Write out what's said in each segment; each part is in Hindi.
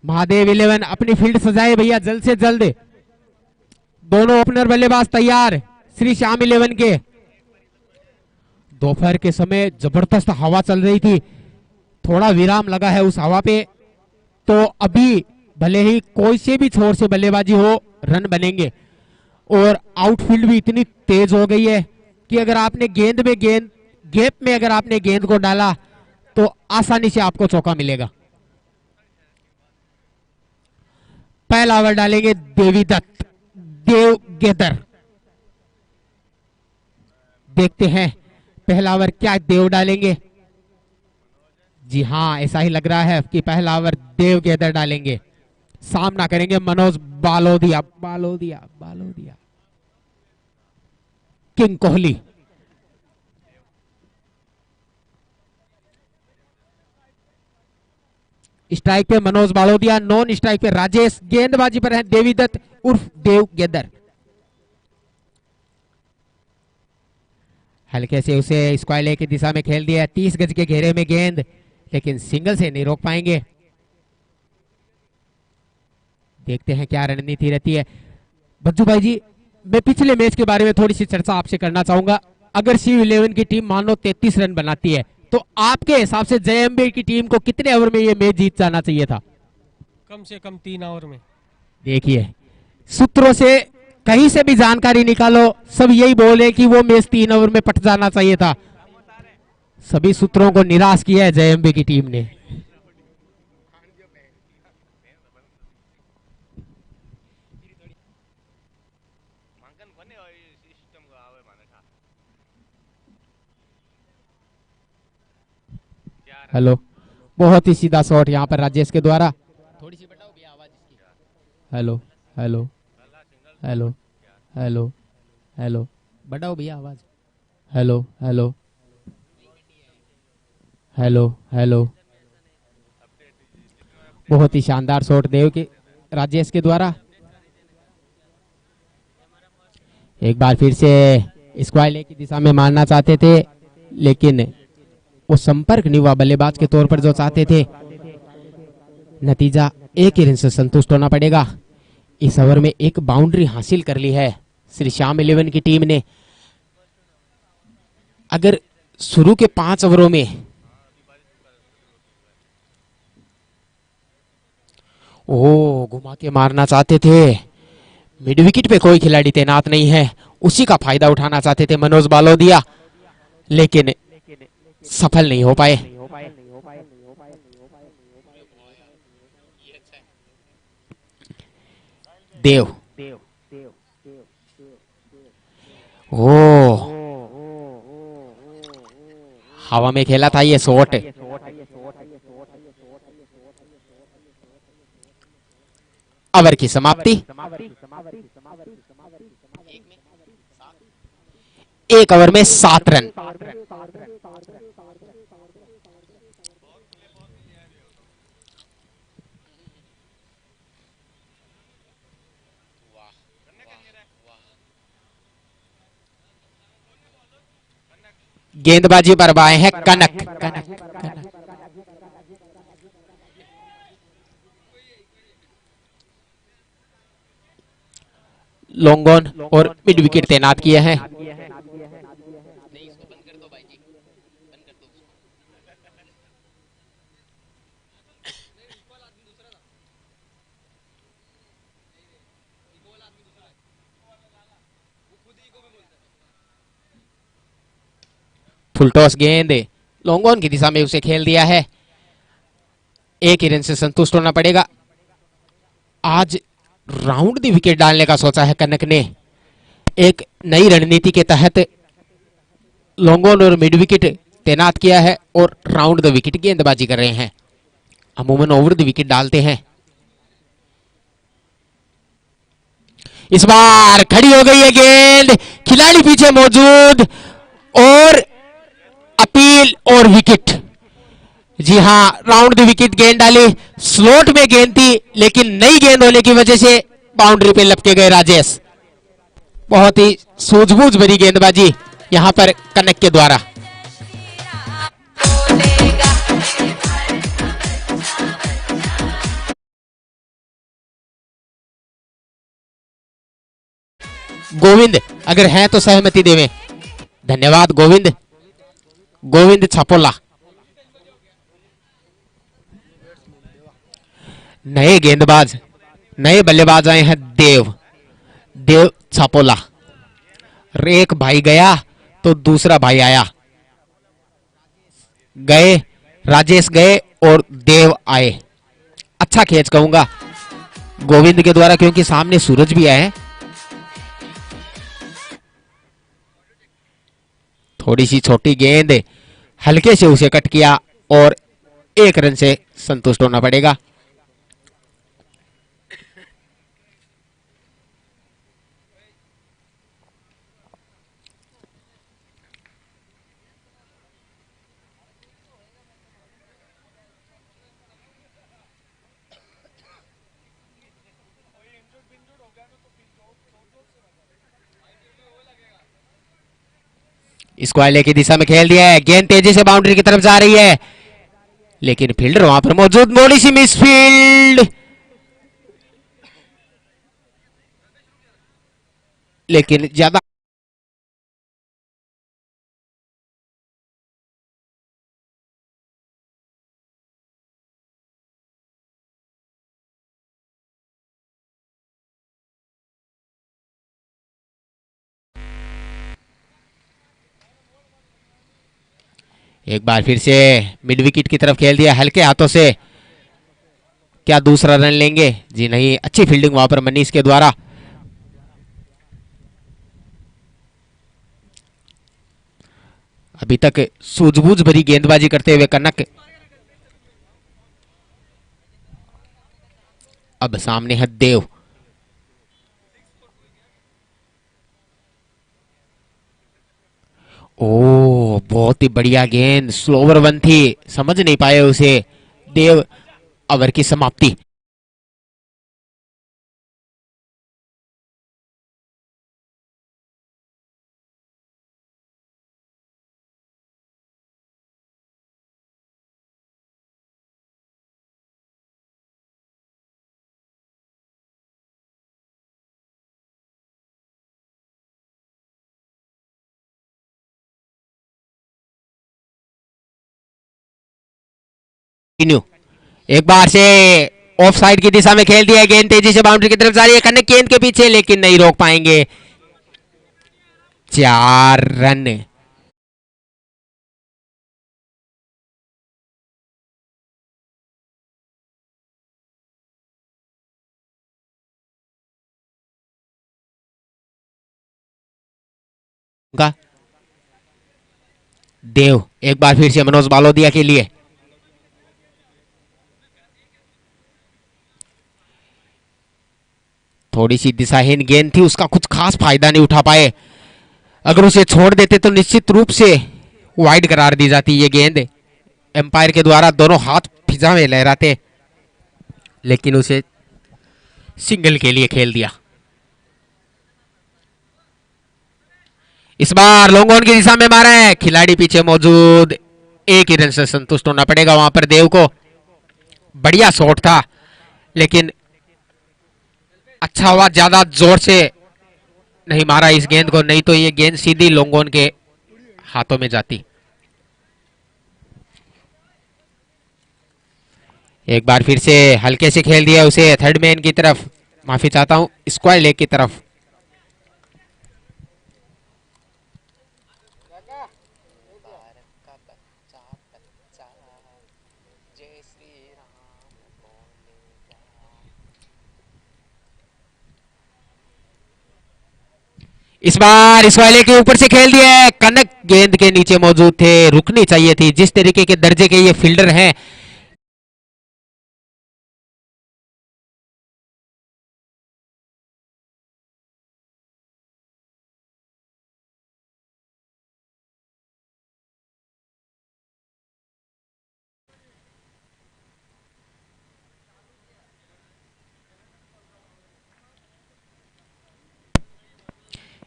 महादेव 11 अपनी फील्ड सजाए भैया जल्द से जल्द। दोनों ओपनर बल्लेबाज तैयार श्री श्याम 11 के। दोपहर के समय जबरदस्त हवा चल रही थी, थोड़ा विराम लगा है उस हवा पे, तो अभी भले ही कोई से भी छोर से बल्लेबाजी हो रन बनेंगे। और आउटफील्ड भी इतनी तेज हो गई है कि अगर आपने गैप में अगर आपने गेंद को डाला तो आसानी से आपको चौका मिलेगा। पहला ओवर डालेंगे देवीदत्त देव गेदर। देखते हैं पहला ओवर क्या देव डालेंगे। जी हां, ऐसा ही लग रहा है कि पहला ओवर देव गेदर डालेंगे। सामना करेंगे मनोज बालोदिया। किंग कोहली। स्ट्राइक पे मनोज बालोदिया, नॉन स्ट्राइक पे राजेश, गेंदबाजी पर है देवीदत्त उर्फ देव गेदर। हल्के से उसे स्क्वायर लेग की दिशा में खेल दिया, 30 गज के घेरे में गेंद, लेकिन सिंगल से नहीं रोक पाएंगे। देखते हैं क्या रणनीति रहती है। बच्चू भाई जी, मैं पिछले मैच के बारे में थोड़ी सी चर्चा आपसे करना चाहूंगा। अगर CU11 की टीम मान लो 33 रन बनाती है तो आपके हिसाब से JMB की टीम को कितने ओवर में ये मैच जीत जाना चाहिए था? कम से कम 3 ओवर में। देखिए, सूत्रों से कहीं से भी जानकारी निकालो, सब यही बोले कि वो मैच 3 ओवर में पट जाना चाहिए था। सभी सूत्रों को निराश किया है JMB की टीम ने। हेलो, बहुत ही सीधा शॉट यहाँ पर राजेश के द्वारा। थोड़ी सी बढ़ाओ भैया आवाज इसकी। Hello hello hello hello hello, बढ़ाओ भैया आवाज। Hello hello hello hello. बहुत ही शानदार शॉट देव के राजेश के द्वारा। एक बार फिर से स्क्वायर लेग की दिशा में मारना चाहते थे, लेकिन वो संपर्क नहीं हुआ बल्लेबाज के तौर पर जो चाहते थे। नतीजा 1 रन से संतुष्ट होना पड़ेगा। इस ओवर में एक बाउंड्री हासिल कर ली है श्री श्याम 11 की टीम ने। अगर शुरू के 5 ओवरों में घुमा के मारना चाहते थे, मिड विकेट पे कोई खिलाड़ी तैनात नहीं है, उसी का फायदा उठाना चाहते थे मनोज बालोदिया, लेकिन सफल नहीं हो पाए। देव हवा में खेला था ये शॉट। ओवर की समाप्ति। 1 ओवर में 7 रन। गेंदबाजी पर बाए हैं कनक। लॉन्ग ऑन और मिड विकेट तैनात किए हैं। फुल टॉस गेंद लॉन्ग ऑन की दिशा में उसे खेल दिया है। 1 रन से संतुष्ट होना पड़ेगा। आज राउंड द विकेट डालने का सोचा है कनक ने। एक नई रणनीति के तहत लॉन्ग ऑन और मिड विकेट तैनात किया है और राउंड द विकेट गेंदबाजी कर रहे हैं। अमूमन ओवर द विकेट डालते हैं। इस बार खड़ी हो गई है गेंद, खिलाड़ी पीछे मौजूद और अपील और विकेट। जी हां, राउंड द विकेट गेंद डाली। स्लॉट में गेंद थी, लेकिन नई गेंद होने की वजह से बाउंड्री पे लपके गए राजेश। बहुत ही सूझबूझ भरी गेंदबाजी यहां पर कनक के द्वारा। गोविंद अगर हैं तो सहमति देवें। धन्यवाद गोविंद। गोविंद छापोला। नए गेंदबाज, नए बल्लेबाज आए हैं देव, देव छापोला। एक भाई गया तो दूसरा भाई आया, गए राजेश गए और देव आए। अच्छा खेच कहूंगा गोविंद के द्वारा, क्योंकि सामने सूरज भी आए। थोड़ी सी छोटी गेंद, हल्के से उसे कट किया और 1 रन से संतुष्ट होना पड़ेगा। स्क्वायर की दिशा में खेल दिया है, गेंद तेजी से बाउंड्री की तरफ जा रही है, लेकिन फील्डर वहां पर मौजूद। थोड़ी सी मिस फील्ड, लेकिन ज्यादा एक बार फिर से मिड विकेट की तरफ खेल दिया हल्के हाथों से। क्या दूसरा रन लेंगे? जी नहीं, अच्छी फील्डिंग वहां पर मनीष के द्वारा। अभी तक सूझबूझ भरी गेंदबाजी करते हुए कनक, अब सामने है देव। ओ बहुत ही बढ़िया गेंद, स्लोवर वन थी, समझ नहीं पाए उसे देव। ओवर की समाप्ति। एक बार से ऑफ साइड की दिशा में खेल दिया, गेंद तेजी से बाउंड्री की तरफ जा रही है, कनक गेंद के पीछे लेकिन नहीं रोक पाएंगे। 4 रन। देव एक बार फिर से मनोज बालोदिया के लिए। थोड़ी सी दिशाहीन गेंद थी, उसका कुछ खास फायदा नहीं उठा पाए। अगर उसे छोड़ देते तो निश्चित रूप से वाइड करार दी जाती ये गेंद। एम्पायर के द्वारा दोनों हाथ फिजा में लहराते, लेकिन उसे सिंगल के लिए खेल दिया। इस बार लॉन्ग ऑन की दिशा में मारा है, खिलाड़ी पीछे मौजूद। 1 ही रन से संतुष्ट होना पड़ेगा वहां पर देव को। बढ़िया शॉट था, लेकिन अच्छा हुआ ज्यादा जोर से नहीं मारा इस गेंद को, नहीं तो ये गेंद सीधी लॉन्ग ऑन के हाथों में जाती। एक बार फिर से हल्के से खेल दिया उसे थर्ड मैन की तरफ, माफी चाहता हूं, स्क्वायर लेग की तरफ। इस बार इस वाले के ऊपर से खेल दिया है, कनक गेंद के नीचे मौजूद थे, रुकनी चाहिए थी। जिस तरीके के दर्जे के ये फील्डर हैं,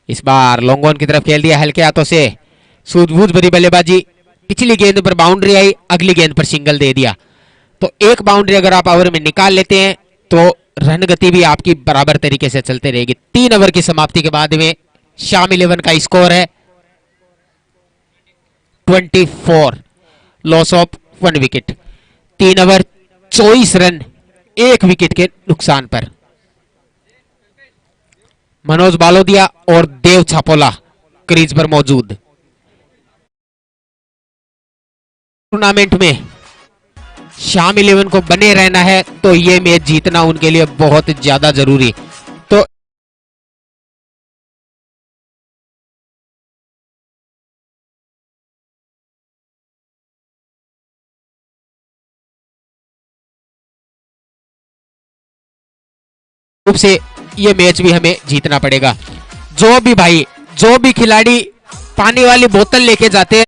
इस बार लॉन्ग ऑन की तरफ खेल दिया हल्के हाथों से, सूझबूझ भरी बल्लेबाजी। पिछली गेंद पर बाउंड्री आई, अगली गेंद पर सिंगल दे दिया। तो एक बाउंड्री अगर आप ओवर में निकाल लेते हैं तो रन गति भी आपकी बराबर तरीके से चलते रहेगी। 3 ओवर की समाप्ति के बाद में शाम 11 का स्कोर है 24, loss of 1 wicket. 3 over 24 run 1 wicket के नुकसान पर। मनोज बालोदिया और देव छापोला क्रीज पर मौजूद। टूर्नामेंट में शाम 11 को बने रहना है तो ये मैच जीतना उनके लिए बहुत ज्यादा जरूरी। तो रूप से ये मैच भी हमें जीतना पड़ेगा। जो भी भाई, जो भी खिलाड़ी पानी वाली बोतल लेके जाते हैं,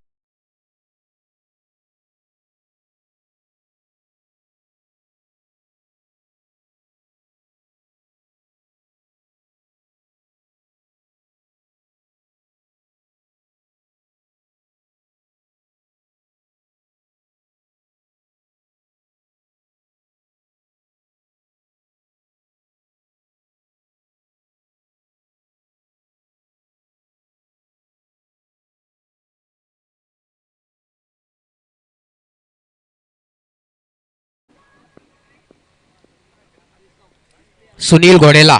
सुनील घोड़ेला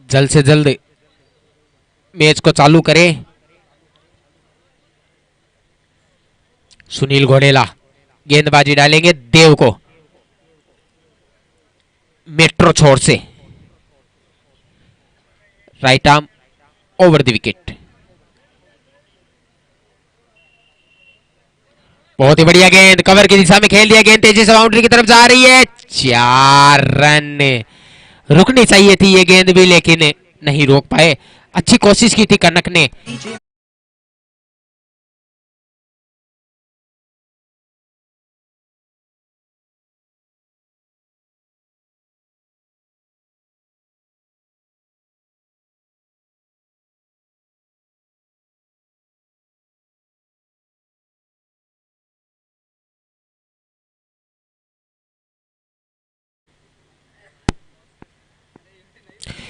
जल्द से जल्द मैच को चालू करें। सुनील घोड़ेला गेंदबाजी डालेंगे देव को मेट्रो छोर से, right arm over the wicket. बहुत ही बढ़िया गेंद, कवर की दिशा में खेल दिया, गेंद तेजी से बाउंड्री की तरफ जा रही है। 4 रन। रुकनी चाहिए थी ये गेंद भी, लेकिन नहीं रोक पाए। अच्छी कोशिश की थी कनक ने।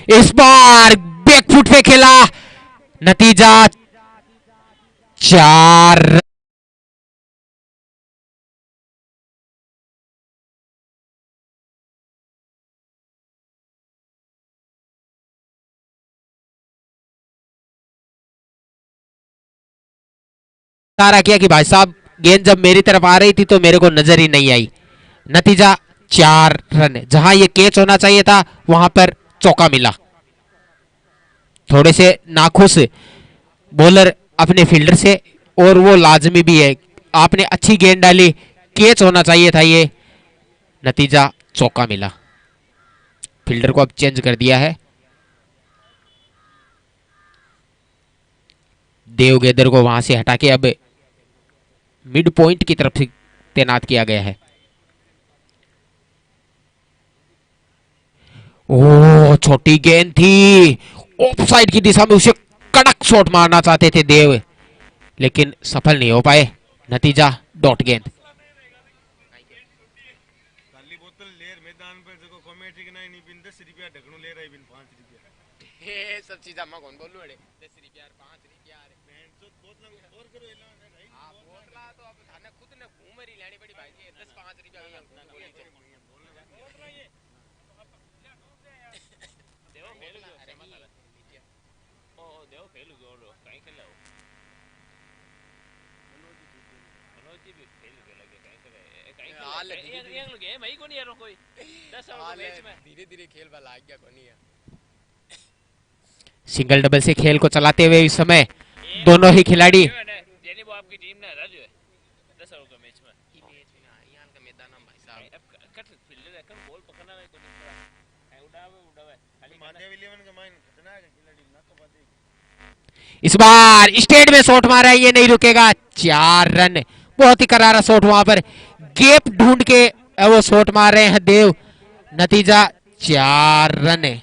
इस बार बैकफुट पे खेला, नतीजा 4। इशारा किया कि भाई साहब गेंद जब मेरी तरफ आ रही थी तो मेरे को नजर ही नहीं आई। नतीजा 4 रन। जहां ये कैच होना चाहिए था वहां पर चौका मिला। थोड़े से नाखुश बॉलर अपने फील्डर से, और वो लाजमी भी है। आपने अच्छी गेंद डाली, कैच होना चाहिए था ये, नतीजा चौका मिला। फील्डर को अब चेंज कर दिया है, देव गेदर को वहां से हटा के अब मिड पॉइंट की तरफ से तैनात किया गया है। ओ छोटी गेंद थी, ऑफ साइड की दिशा में उसे कड़क शॉट मारना चाहते थे देव, लेकिन सफल नहीं हो पाए। नतीजा डॉट गेंद। सब चीज कौन बोलू 10 रुपया 5 रुपया तो अब थाने खुद ने घूम रही लेनी पड़ी भाई जी। 10-5 रुपया धीरे धीरे खेल वाला आ गया कोनी है। सिंगल डबल से खेल को चलाते हुए इस समय दोनों ही खिलाड़ी आपकी टीम ने हरा जो है 10 ओवर का मैच में ई मैच में यान का मैदान में भाई साहब अब कट फील्डर है कौन बॉल पकड़ना है कोनी है उड़ावे खाली मानदेव 11 का माइन कितना है खिलाड़ी ना तो बात है। इस बार स्टेट में शॉट मारा है, ये नहीं रुकेगा। 4 रन, बहुत ही करारा शॉट वहां पर गैप ढूंढ के वो शॉट मार रहे हैं देव। नतीजा 4 रन।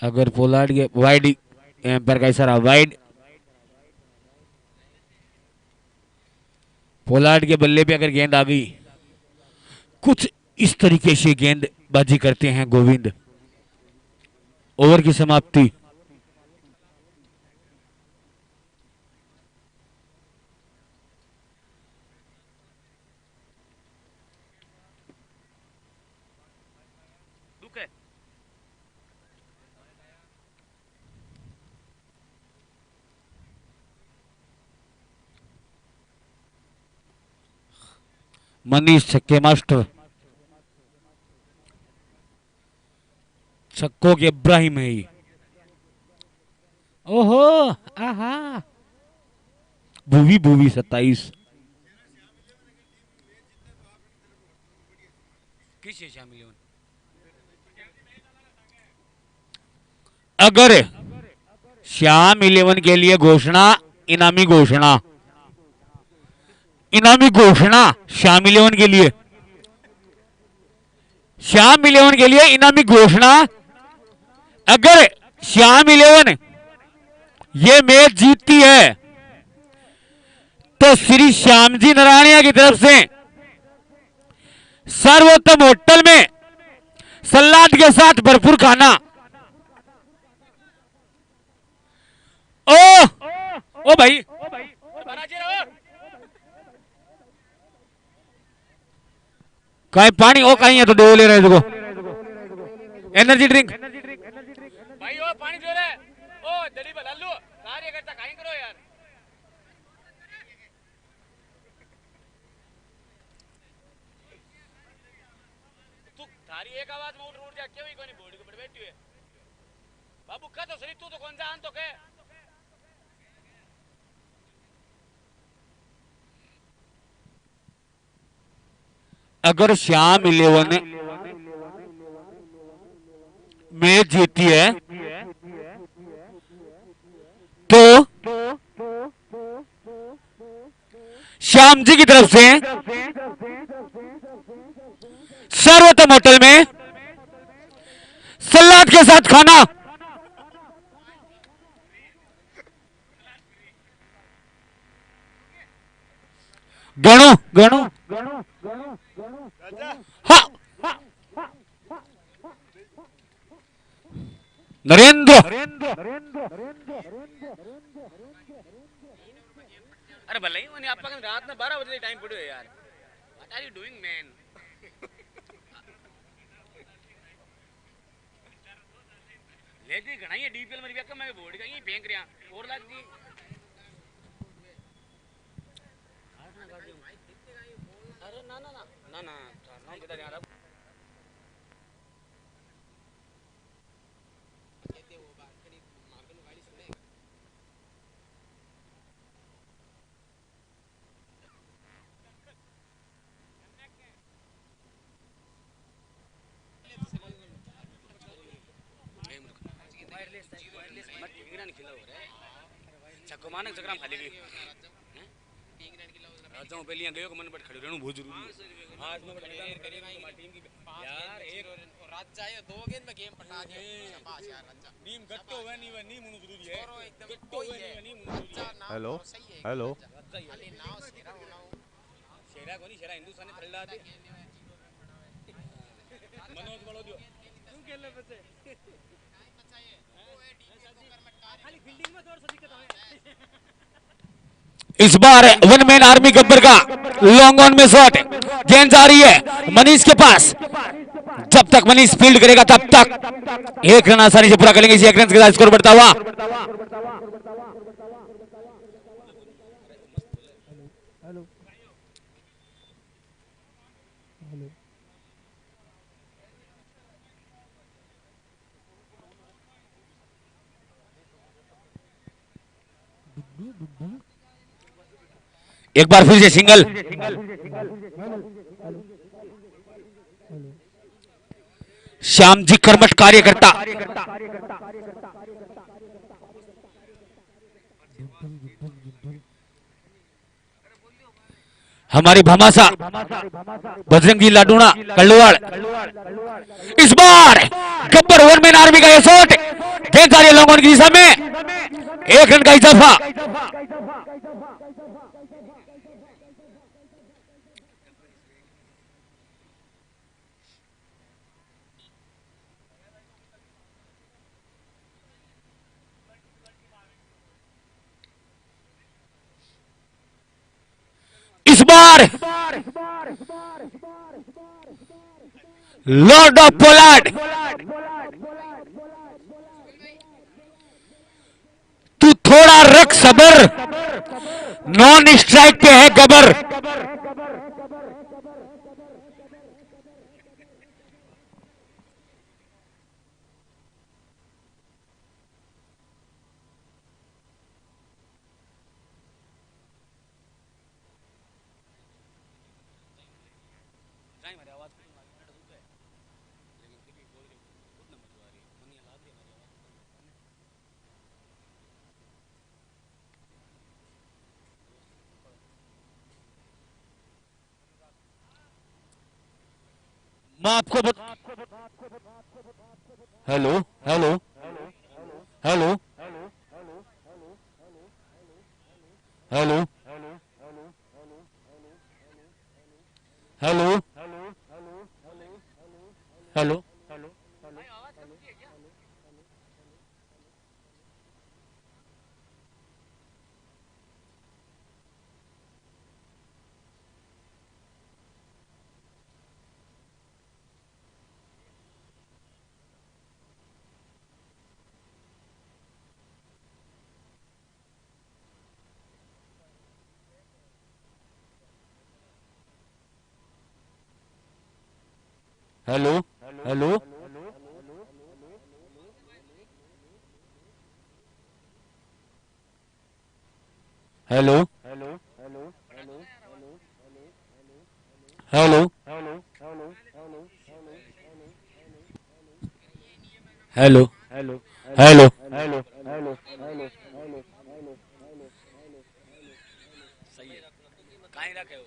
अगर पोलार्ड के वाइड, एम्पायर का इशारा वाइड। पोलार्ड के बल्ले पे अगर गेंद आ गई, कुछ इस तरीके से गेंदबाजी करते हैं गोविंद। ओवर की समाप्ति। मनीष छक्के मास्टर, छक्कों के इब्राहिम है ये। ओहो, आहा, भूवी भूवी 27। किसे शामिल हो? अगर श्याम 11 के लिए घोषणा, इनामी घोषणा, इनामी घोषणा श्याम 11 के लिए, श्याम 11 के लिए इनामी घोषणा। अगर श्याम 11 ये मैच जीतती है तो श्री श्यामजी नारायणिया की तरफ से सर्वोत्तम होटल में सलाद के साथ भरपूर खाना। ओ भाई, कहीं पानी ओ कहीं है तो दो ले रहे देखो, एनर्जी ड्रिंक भाई। ओ पानी दे रहे, ओ दली बदलू कार्यकर्ता कहीं करो यार। तू थारी एक आवाज में उठ जा, क्यों ही कोनी बोर्ड के ऊपर बैठी है बाबू का तो सही, तू तो कौन सा आन तो के। अगर श्याम 11 मैच जीती है तो श्याम जी की तरफ से सर्वोत्तम होटल में सलाद के साथ खाना। गणो गणो हाँ, नरेंद्र। अरे भले ही आप रात में 12 बजे टाइम पड़ो यार। What are you doing man? लेती घणाई है डीपीएल में रिव्यू मैं बोर्ड का ये बैंक रिया और लगती। अरे ना ना ना ना ना नाम बता यार। मानक जगराम खाली गई राजाओं पहले यहाँ गयो को मन पर खड़े रहना बहुत जरूरी है। आज में टीम की यार एक रात जाए 2 गेंद में गेम पटा के शाबाश यार रज्जा टीम गट्टो हुआ नहीं मुनु जरूरी है। गट्टो हुआ नहीं मुनु जरूरी है। हेलो हेलो खाली नाव शेरा होना शेरा कोनी शेरा हिंदुस्तान ने खरीदा दे मनोज बड़ो दियो क्यों खेलने बच्चे बचाए वो है डीपीएल को कर मटका खाली फील्डिंग में थोड़ा सा दिक्कत है। इस बार वन मैन आर्मी गब्बर का लॉन्ग ऑन में शॉट, गेंद जा रही है मनीष के पास। जब तक मनीष फील्ड करेगा तब तक एक रन आसानी से पूरा करेंगे। इसी एक रन के साथ स्कोर बढ़ता हुआ। एक बार फिर से सिंगल। श्याम जी कर्मठ कार्यकर्ता। हमारी भामासा बजरंगी लाडूना कल्लुवाड़। इस बार गब्बर वन मैन आर्मी का यह शॉट गेंद जा रही है लॉन्ग ऑन की दिशा में, 1 रन का इजाफा। इस बार लॉर्ड ऑफ पोलार्ड, तू थोड़ा रख सबर, नॉन स्ट्राइक पे है गबर। मैं आपको hello hello hello hello hello hello hello hello hello hello hello hello सही है काहे रखे हो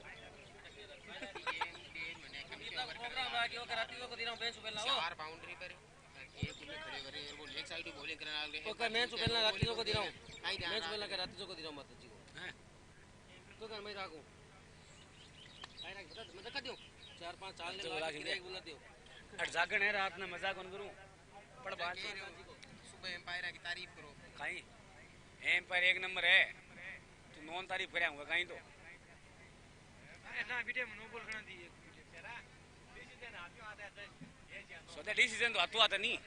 चार बाउंड्री पर एक उन्हें खड़े करे वो लेग साइड ही बॉलिंग करने लगे तो कर मैं सुबह रात को दे रहा हूं मैं सुबह के रात को दे रहा हूं मत जी को हैं तो कर मैं राखूं आई ना बता मैं कर दूं 4-5 चाल ने लगा के बोला दियो अट जागण है रात में मजाक कौन करूं पर बात सुबह एम्पायर की तारीफ करो कहीं एम्पायर 1 नंबर है तू नॉन तारीफ करे होगा कहीं तो ना वीडियो में नो बोल करना दी तेरा डिसीजन हाथ में आता है सोते डिसीजन तो हाथों आता नहीं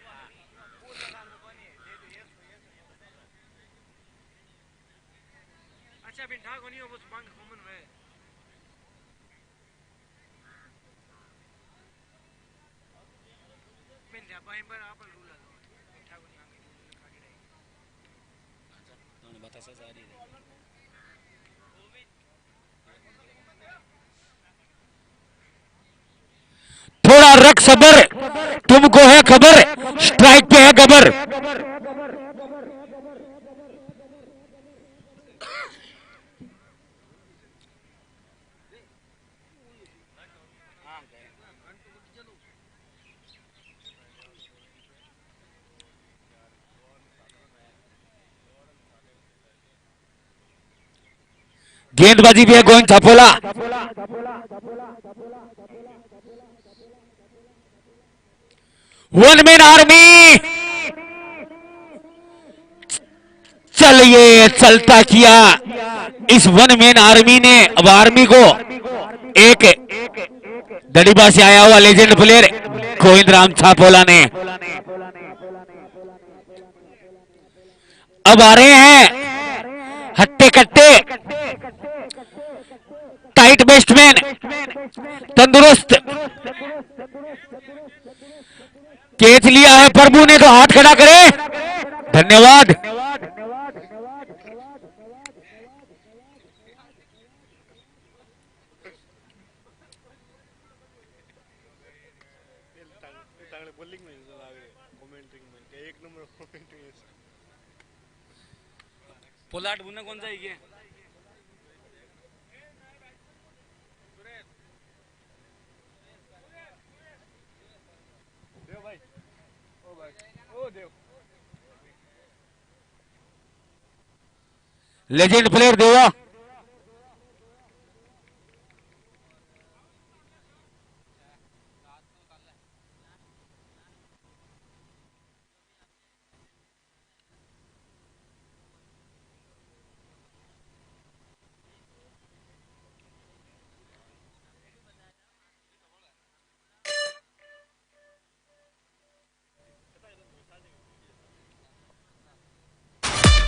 अच्छा बिन ठाक होनी हो बस मांग कॉमन है बिन जा पाए पर आप रूल है ठाक होनी आगे खाड़ी रही तूने बता सा सारी थोड़ा रख सबर, तुमको है खबर, स्ट्राइक पे है गबर। गेंदबाजी भी है गोविंद छापोला, वन मैन आर्मी चलिए चलता किया इस वन मैन आर्मी ने। अब आर्मी को एक दड़ीबा से आया हुआ लेजेंड प्लेयर गोविंद राम छापोला ने। अब आ रहे हैं हट्टे कट्टे टाइट बेस्टमैन तंदुरुस्त, कैच लिया है प्रभु ने तो हाथ खड़ा करे, धन्यवाद। पोलाट बुना कौन सा है देव भाई ओ भाई ओ देव लेजेंड प्लेयर देगा।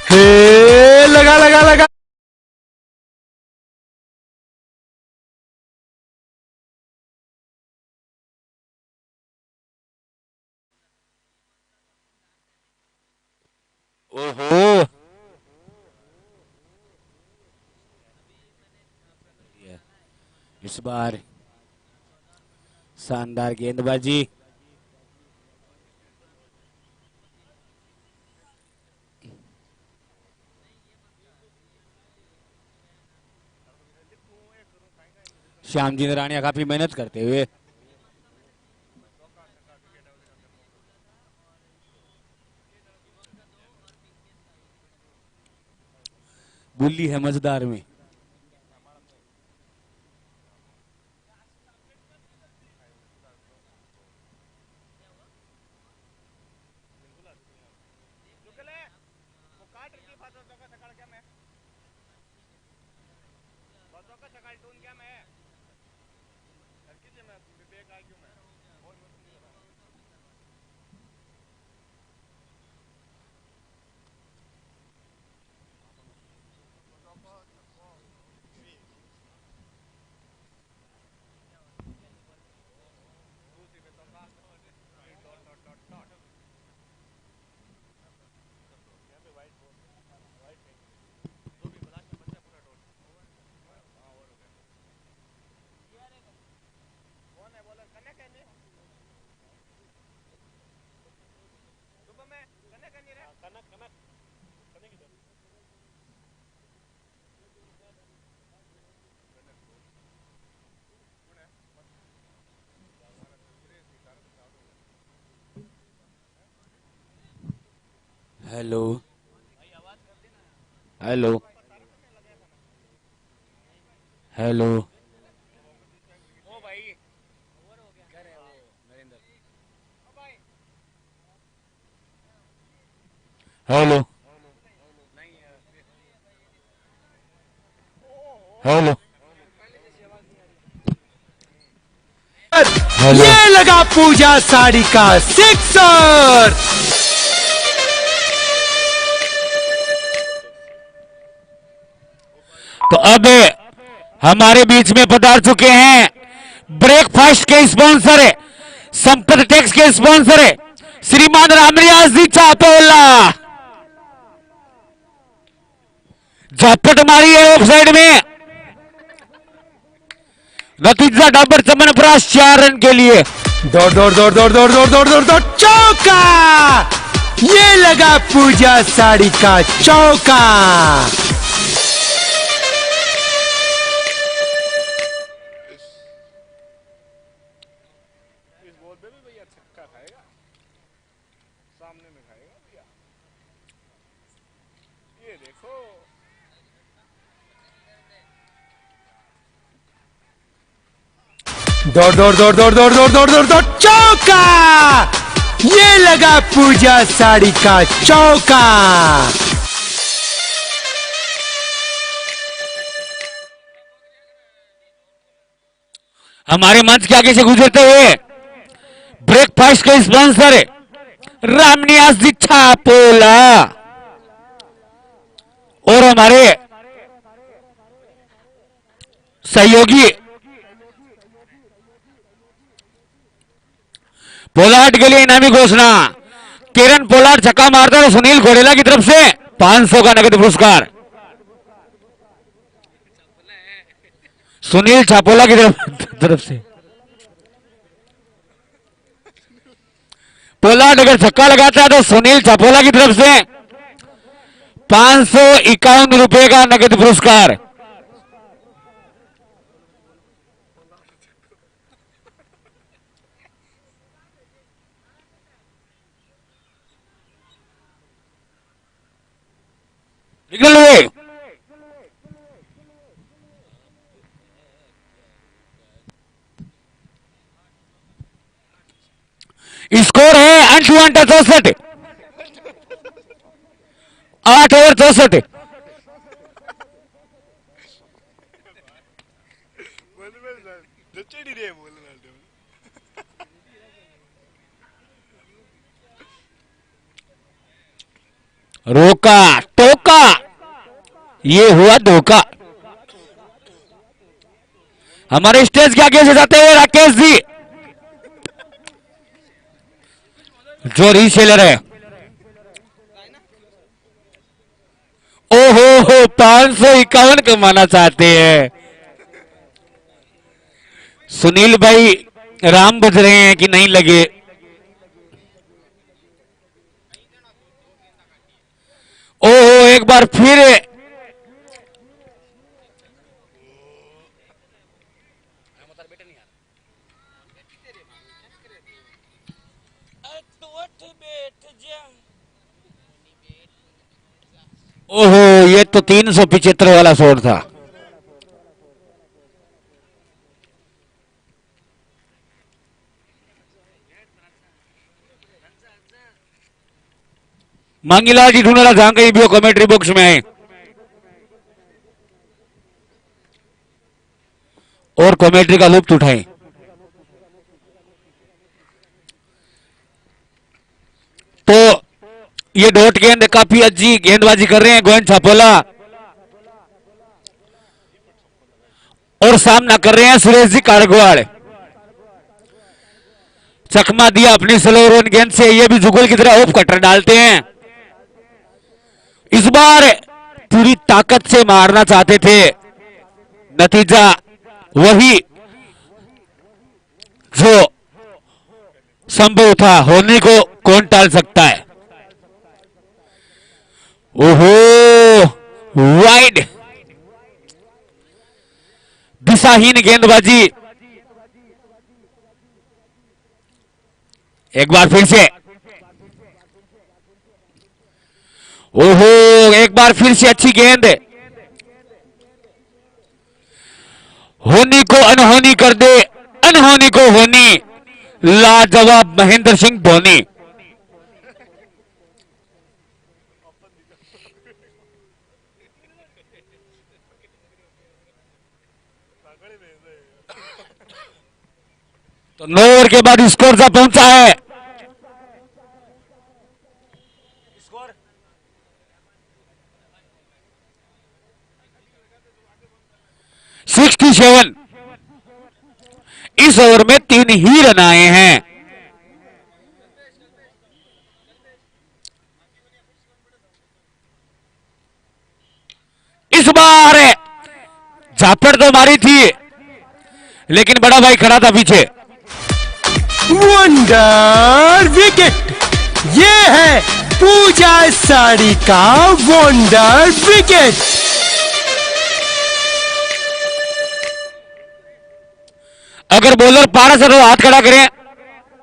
हे लगा लगा लगा। ओहो, इस बार शानदार गेंदबाजी। श्यामजी राणिया काफी मेहनत करते हुए। बुल्ली है मजेदार में। वो काट रही थी बातों का सकाळ क्या मैं बातों का सकाळ टून क्या मैं किसी मैं विवेक आ क्यों मैं और कौन है बोला कन्या कहनी सुबह में कन्या कहनी रे कनक कनक कन्या की हेलो हेलो हेलो। ओ भाई हेलो हेलो हेलो। ये लगा पूजा साड़ी का सिक्सर। तो अब हमारे बीच में पधार चुके हैं ब्रेकफास्ट के स्पॉन्सर है, संपत्ति टैक्स के स्पॉन्सर है, श्रीमान रामरियाज जी चापोला। झपट मारी है ऑफ साइड में, नतीजा डाबर चमनप्राश 4 रन के लिए। दौड़ दौड़ दौड़ दौड़ दौड़ दौड़ दौड़ दौड़ दौड़ चौका। ये लगा पूजा साड़ी का चौका। इस बॉल पे भी भैया छक्का खाएगा सामने में खाएगा भैया ये देखो दौड़ दौड़ दौड़ दौड़ दौड़ दौड़ दौड़ दौड़ दौड़ चौका। ये लगा पूजा साड़ी का चौका। हमारे मंच के आगे से गुजरते हुए ब्रेकफास्ट के स्पॉन्सर है रामनियाज जी छापोला और हमारे सहयोगी पोलार्ड के लिए इनामी घोषणा। किरण पोलार्ड छक्का मारता है, सुनील घोड़ेला की तरफ से 500 का नगद पुरस्कार। सुनील छापोला की तरफ से पोलार्ड अगर छक्का लगाता है तो सुनील छापोला की तरफ से 551 रुपए का नगद पुरस्कार। निकल हुए 64, 8 ओवर 64। रोका टोका, ये हुआ धोखा। हमारे स्टेज के आगे से जाते हुए राकेश जी, जो रीसेलर है। ओहो हो, 551 कमाना चाहते हैं। सुनील भाई राम बज रहे हैं कि नहीं लगे। ओहो, एक बार फिर ओहो, ये तो 375 वाला शॉट था। मांगीलाल जी ढूंढना जहां कहीं भी हो, कमेंट्री बॉक्स में आए और कमेंट्री का लुत्फ उठाएं। तो ये डॉट गेंद काफी अच्छी गेंदबाजी कर रहे हैं गोविंद छापोला, और सामना कर रहे हैं सुरेश जी कारगवाड़। चकमा दिया अपनी स्लो रन गेंद से, ये भी जुगल की तरह ऑफ कटर डालते हैं। इस बार पूरी ताकत से मारना चाहते थे, नतीजा वही जो संभव था होने को कौन टाल सकता है। ओहो, वाइड, दिशाहीन गेंदबाजी। एक बार फिर से, ओहो, एक बार फिर से अच्छी गेंद, होनी को अनहोनी कर दे, अनहोनी को होनी, लाजवाब महेंद्र सिंह धोनी। तो 9 ओवर के बाद स्कोर सा पहुंचा है 67। इस ओवर में 3 ही रन आए हैं। इस बार झापड़ तो मारी थी, लेकिन बड़ा भाई खड़ा था पीछे। वंडर विकेट, ये है पूजा साड़ी का वंडर विकेट। अगर बॉलर पारस है तो हाथ खड़ा करें,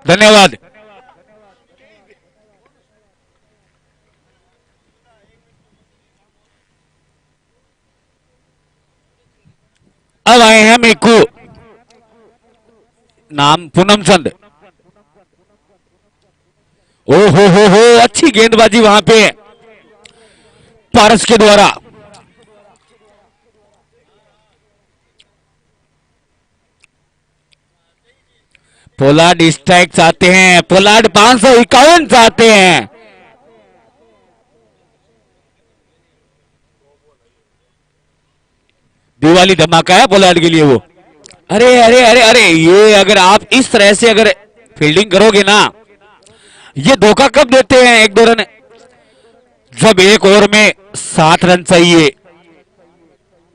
धन्यवाद। अब आए हैं मिक्कू, नाम पूनम चंद। ओ हो, अच्छी गेंदबाजी वहां पे पारस के द्वारा। पोलार्ड स्ट्राइक चाहते हैं, पोलार्ड 551 चाहते हैं। दिवाली धमाका है पोलार्ड के लिए वो। अरे अरे अरे अरे, ये अगर आप इस तरह से अगर फील्डिंग करोगे ना, ये धोखा कब देते हैं 1-2 रन, जब एक ओवर में 7 रन चाहिए,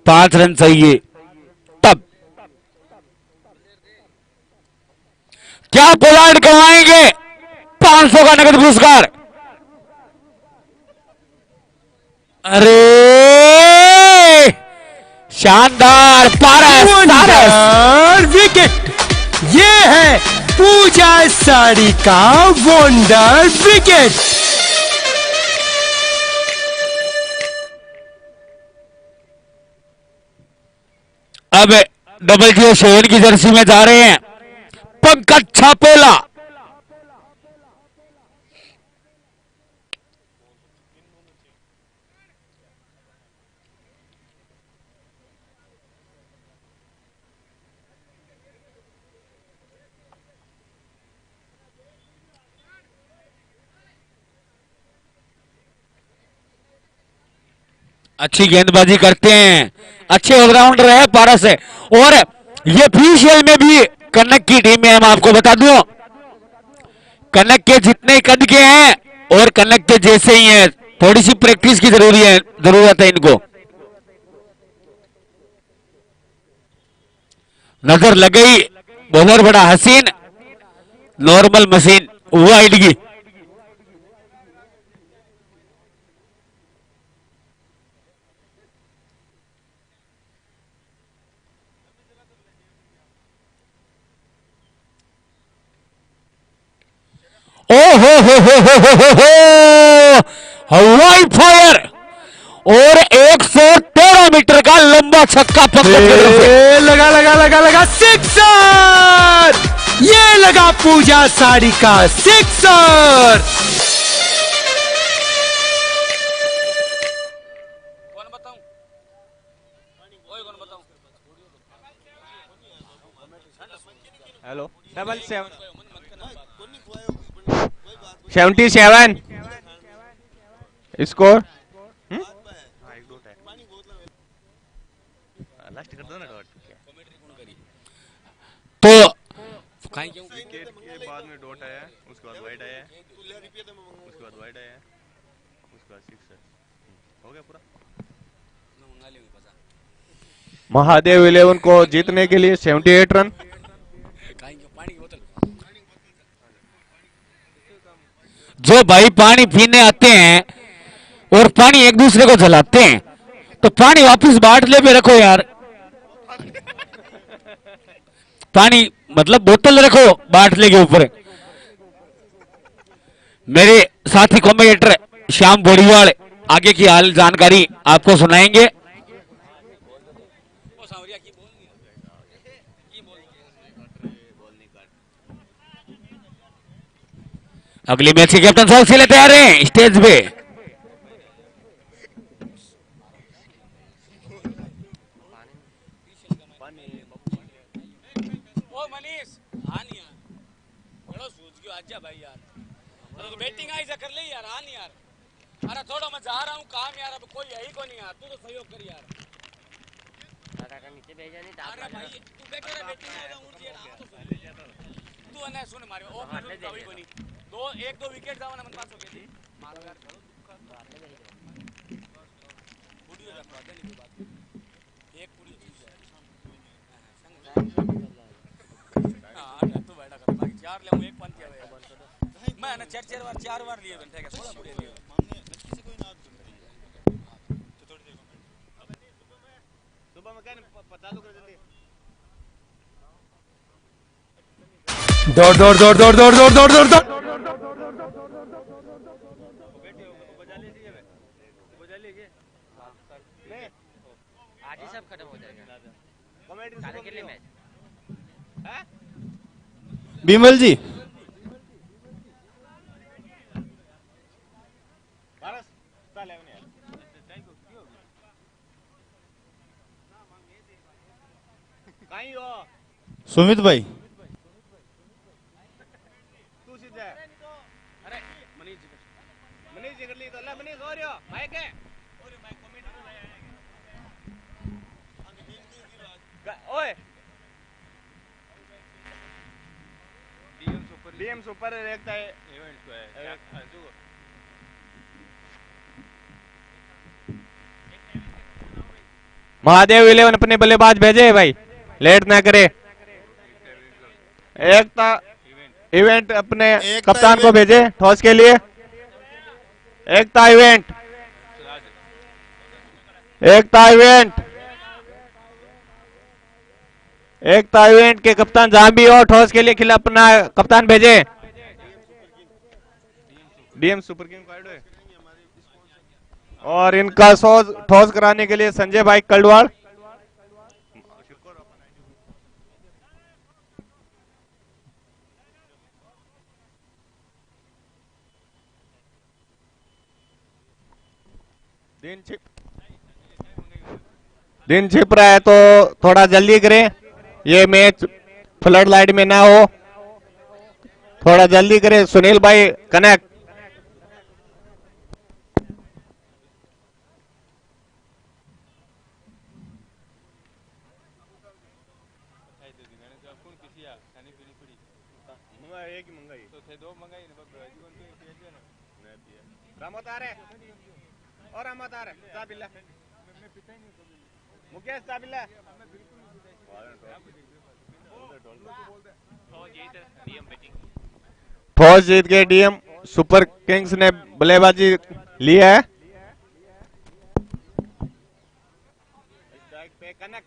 5 रन चाहिए, तब क्या पोलार्ड कमाएंगे 500 का नगद पुरस्कार। अरे शानदार पारस, वंडर विकेट, ये है पूजा साड़ी का वंडर विकेट। अब डबल जीरो 7 की जर्सी में जा रहे हैं पंकज छापोला। अच्छी गेंदबाजी करते हैं, अच्छे ऑलराउंडर है पारस है। और ये पीसीएल में भी कनक की टीम में, हम आपको बता दूं, कनक के जितने कद के हैं और कनक के जैसे ही हैं, थोड़ी सी प्रैक्टिस की जरूरत है इनको। नजर लग गई, बॉलर बड़ा हसीन, नॉर्मल मशीन वाइड की। ओ हो हवाई फायर और 113 मीटर का लंबा छक्का पकड़ लगा लगा लगा लगा सिक्सर। ये लगा पूजा साड़ी का सिक्सर। कौन बताऊं? ओए कौन बताऊं? Hello 77 score. तो विकेट के बाद में डॉट आया, उसके बाद वाइड आया, उसके बाद वाइड आया, उसके बाद सिक्स हो गया पूरा। महादेव 11 को जीतने के लिए 78 रन। जो भाई पानी पीने आते हैं और पानी एक दूसरे को जलाते हैं, तो पानी वापस बाटले पे रखो यार। पानी मतलब बोतल रखो बाटले के ऊपर। मेरे साथी कमेंटेटर श्याम बोड़ीवाल आगे की हाल जानकारी आपको सुनाएंगे। अगली मैच के कैप्टन साहब से लिए तैयार हैं स्टेज पे। बैटिंग आई कर ले यार, आन यार। अरे थोड़ा मैं जा रहा हूँ काम यार, अब कोई है ही को नहीं यार, तू तो सहयोग कर यार। नीचे भेजा नहीं अरे भाई तू बैठो रे, बैटिंग आएगा उठ यार, आ तो तू अने सुन मारे ओ कोई को नहीं। एक दो विकेट जावा ना मन पास हो गई थी मारो यार, करो वीडियो जा प्रॉब्लम नहीं बात एक पूरी चीज है संग हां तू बैठा कर बाकी चार ले एक पंती है मैं ना चार बार लिए घंटे का थोड़ा पूरे लिए किसी कोई ना थोड़ी देर सुबह में क्या पता तो कर जल्दी दौड़ दौड़ दौड़ दौड़ दौड़ दौड़ दौड़ दौड़ दौड़। बजा लीजिए बजा लीजिए आज ही सब खत्म हो जाएगा काले के लिए मैच है बिमल जी। सुमित भाई तू सीधा अरे मनीष जी कर ली तो मनीष हो रहा माइक है ओए डीएम सुपर देखता है इवेंट को है महादेव 11 अपने बल्लेबाज भेजे भाई, लेट ना करे। एकता इवेंट अपने कप्तान को भेजे टॉस के लिए। एकता इवेंट के कप्तान जहां भी हो टॉस के लिए खिलाफ अपना कप्तान भेजे। डीएम सुपर किंग कार्ड है और इनका टॉस कराने के लिए संजय भाई कलवाड़। दिन छिप रहा है तो थोड़ा जल्दी करें, ये मैच फ्लड लाइट में ना हो, थोड़ा जल्दी करें। सुनील भाई कनेक्ट एक ही मंगाई तो थे दो मंगाई ने बस भाजी कौन पे भेज दे ना रामत आ रहे और रामत आ रहे साबिल्ला मुकेश साबिल्ला टॉस जीत के डीएम सुपर किंग्स ने बल्लेबाजी ली है। पे कनक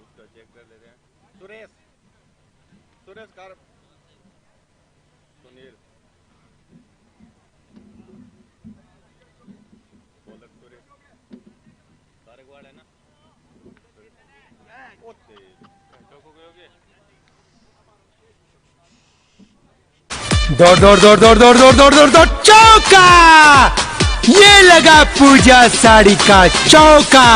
उसको चेक कर लेते हैं। सुरेश कर सुनील बोलर सुरेश सारे गुआड़ है ना दौड़ दौड़ दौड़ दौड़ दौड़ दौड़ दौड़ दौड़ दौड़ चौका। ये लगा पूजा साड़ी का चौका।